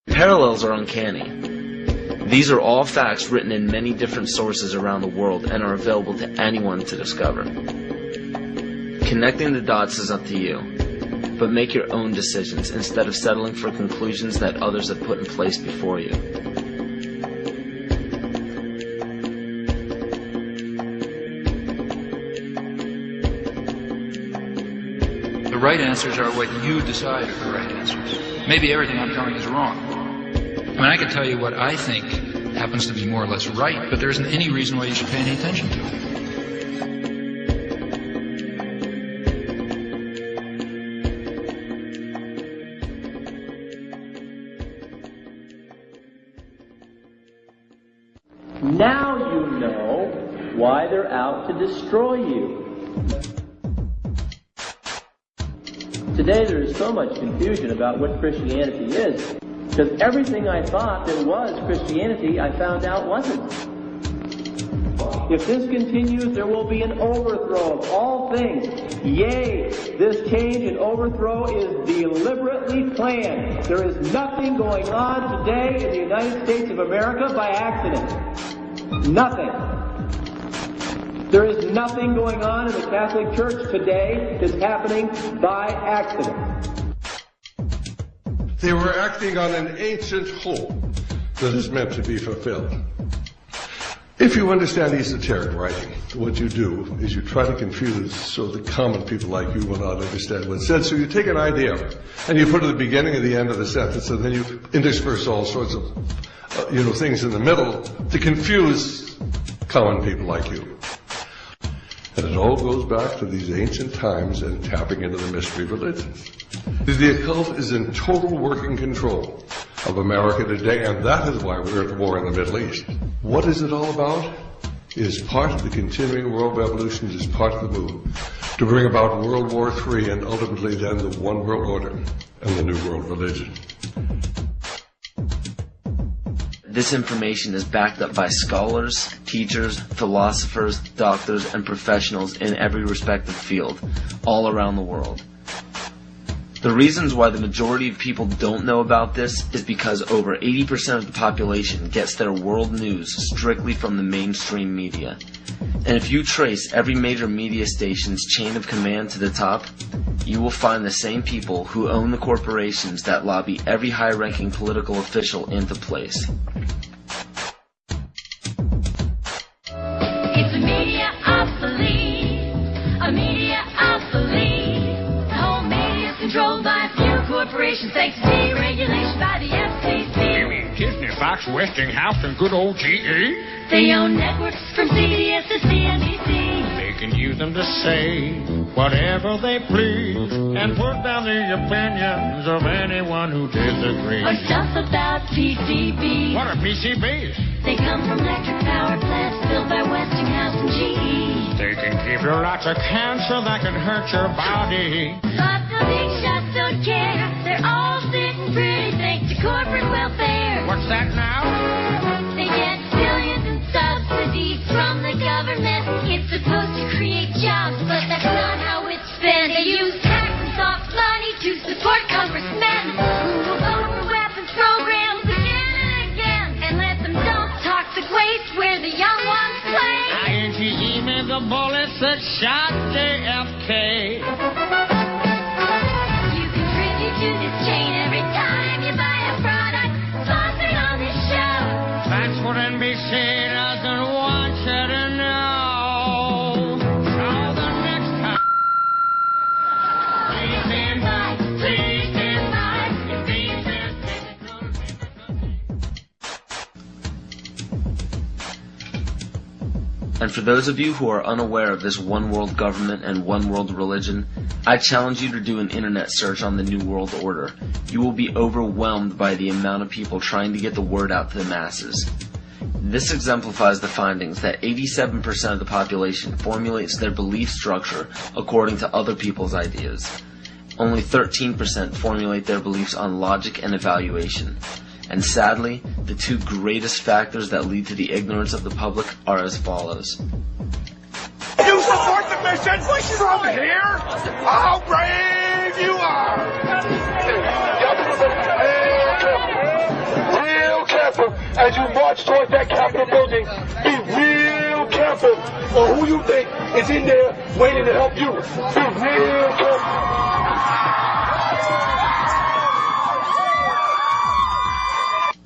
Parallels are uncanny. These are all facts written in many different sources around the world and are available to anyone to discover. Connecting the dots is up to you, but make your own decisions instead of settling for conclusions that others have put in place before you. The right answers are what you decide are the right answers. Maybe everything I'm telling you is wrong. I mean, I can tell you what I think happens to be more or less right, but there isn't any reason why you should pay any attention to it. Now you know why they're out to destroy you. Today there is so much confusion about what Christianity is, because everything I thought that was Christianity, I found out wasn't. If this continues, there will be an overthrow of all things. Yea, this change and overthrow is deliberately planned. There is nothing going on today in the United States of America by accident. Nothing. There is nothing going on in the Catholic Church today that's happening by accident. They were acting on an ancient hope that is meant to be fulfilled. If you understand esoteric writing, what you do is you try to confuse so the common people like you will not understand what's said. So you take an idea and you put it at the beginning and the end of the sentence, and then you intersperse all sorts of things in the middle to confuse common people like you. And it all goes back to these ancient times and tapping into the mystery religions. The occult is in total working control of America today, and that is why we're at war in the Middle East. What is it all about? It is part of the continuing world revolution. It is part of the move to bring about World War III and ultimately then the one world order and the new world religion. This information is backed up by scholars, teachers, philosophers, doctors, and professionals in every respective field, all around the world. The reasons why the majority of people don't know about this is because over 80% of the population gets their world news strictly from the mainstream media. And if you trace every major media station's chain of command to the top, you will find the same people who own the corporations that lobby every high-ranking political official into place. It's a media obsolete, a media obsolete. The whole media is controlled by a few corporations thanks to deregulation by the FCC. You mean Disney, Fox, Westinghouse, and good old GE? They own networks from CBS to CNBC. They can use them to say whatever they please and put down the opinions of anyone who disagrees. Or stuff about PCBs. What are PCBs? They come from electric power plants built by Westinghouse and GE. They can give you lots of cancer that can hurt your body. But the big shots don't care. They're all sitting pretty thanks to corporate welfare. What's that now? They get billions in subsidies from the government. It's supposed to create jobs, but that's not how it's spent. They use tax and soft money to support congressmen who will vote for weapons programs again and again and let them dump toxic waste where the young ones play. INTE made the bullets that shot JFK. You contribute to this chain every time you buy a product sponsored on this show. That's what NBC doesn't want you to know. So the next time, please stand by, please stand by. If these says technical And for those of you who are unaware of this one world government and one world religion, I challenge you to do an internet search on the New World Order. You will be overwhelmed by the amount of people trying to get the word out to the masses. This exemplifies the findings that 87% of the population formulates their belief structure according to other people's ideas. Only 13% formulate their beliefs on logic and evaluation. And sadly, the two greatest factors that lead to the ignorance of the public are as follows. You support the mission from here? How brave you are! as you march towards that Capitol building, be real careful on who you think is in there waiting to help you. Be real careful.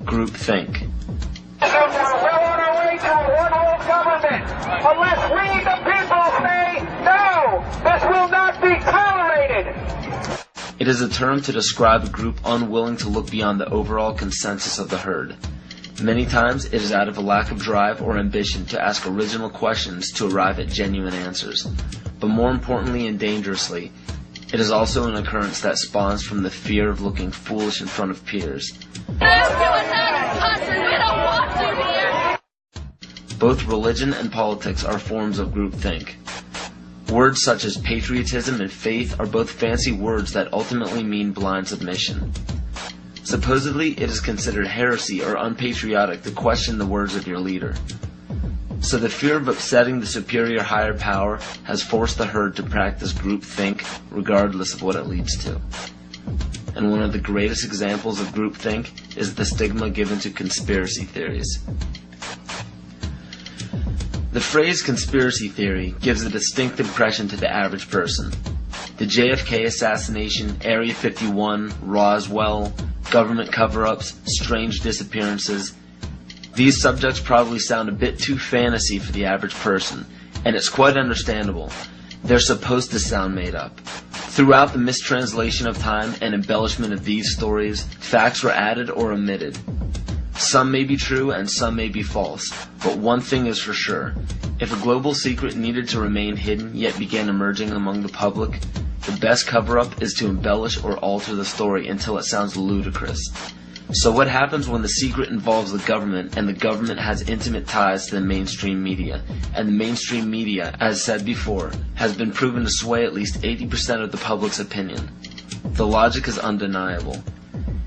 Groupthink. We're on our way to a one-world government. Unless we, the people, say no, this will not be tolerated. It is a term to describe a group unwilling to look beyond the overall consensus of the herd. Many times it is out of a lack of drive or ambition to ask original questions to arrive at genuine answers. But more importantly and dangerously, it is also an occurrence that spawns from the fear of looking foolish in front of peers. Both religion and politics are forms of groupthink. Words such as patriotism and faith are both fancy words that ultimately mean blind submission. Supposedly, it is considered heresy or unpatriotic to question the words of your leader. So the fear of upsetting the superior higher power has forced the herd to practice groupthink regardless of what it leads to. And one of the greatest examples of groupthink is the stigma given to conspiracy theories. The phrase conspiracy theory gives a distinct impression to the average person. The JFK assassination, Area 51, Roswell, government cover-ups, strange disappearances. These subjects probably sound a bit too fantasy for the average person, and it's quite understandable. They're supposed to sound made up. Throughout the mistranslation of time and embellishment of these stories, facts were added or omitted. Some may be true and some may be false, but one thing is for sure. If a global secret needed to remain hidden yet began emerging among the public, the best cover-up is to embellish or alter the story until it sounds ludicrous. So what happens when the secret involves the government and the government has intimate ties to the mainstream media? And the mainstream media, as said before, has been proven to sway at least 80% of the public's opinion. The logic is undeniable.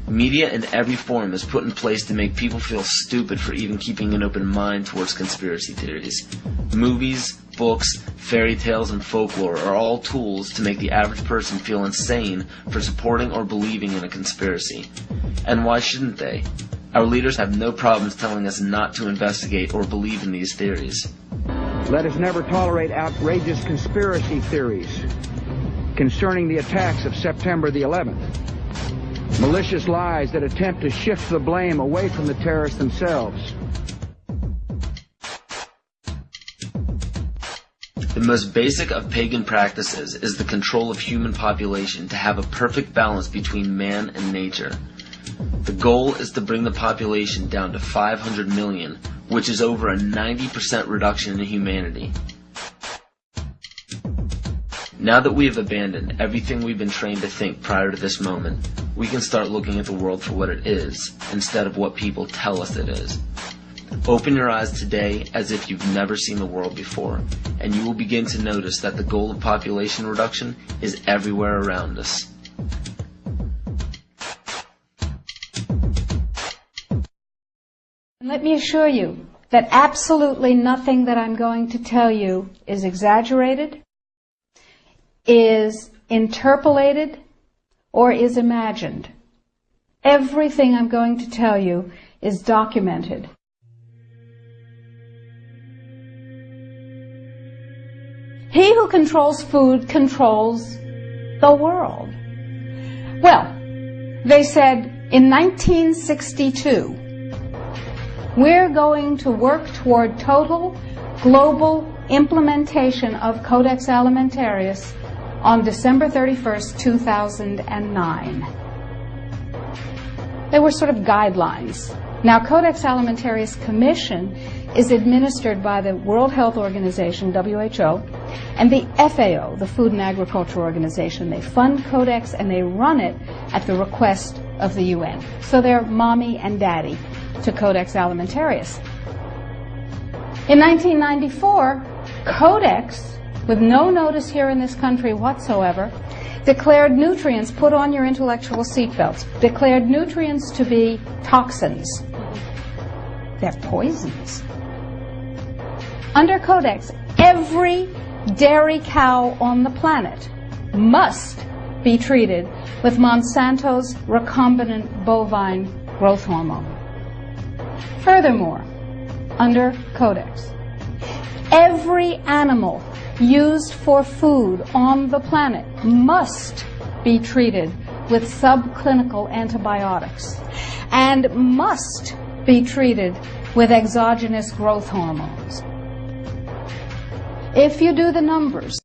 Media in every form is put in place to make people feel stupid for even keeping an open mind towards conspiracy theories. Movies, books, fairy tales, and folklore are all tools to make the average person feel insane for supporting or believing in a conspiracy. And why shouldn't they? Our leaders have no problems telling us not to investigate or believe in these theories. Let us never tolerate outrageous conspiracy theories concerning the attacks of September the 11th. Malicious lies that attempt to shift the blame away from the terrorists themselves. The most basic of pagan practices is the control of human population to have a perfect balance between man and nature. The goal is to bring the population down to 500 million, which is over a 90% reduction in humanity. Now that we have abandoned everything we've been trained to think prior to this moment, we can start looking at the world for what it is, instead of what people tell us it is. Open your eyes today as if you've never seen the world before, and you will begin to notice that the goal of population reduction is everywhere around us. Let me assure you that absolutely nothing that I'm going to tell you is exaggerated, is interpolated, or is imagined. Everything I'm going to tell you is documented. He who controls food controls the world. Well, they said in 1962, we're going to work toward total global implementation of Codex Alimentarius on December 31st, 2009. They were sort of guidelines. Now, Codex Alimentarius Commission is administered by the World Health Organization, WHO, and the FAO, the Food and Agriculture Organization. They fund Codex and they run it at the request of the UN. So they're mommy and daddy to Codex Alimentarius. In 1994, Codex, with no notice here in this country whatsoever, declared nutrients, put on your intellectual seatbelts, declared nutrients to be toxins. They're poisons. Under Codex, every dairy cow on the planet must be treated with Monsanto's recombinant bovine growth hormone. Furthermore, under Codex, every animal used for food on the planet must be treated with subclinical antibiotics and must be treated with exogenous growth hormones. If you do the numbers,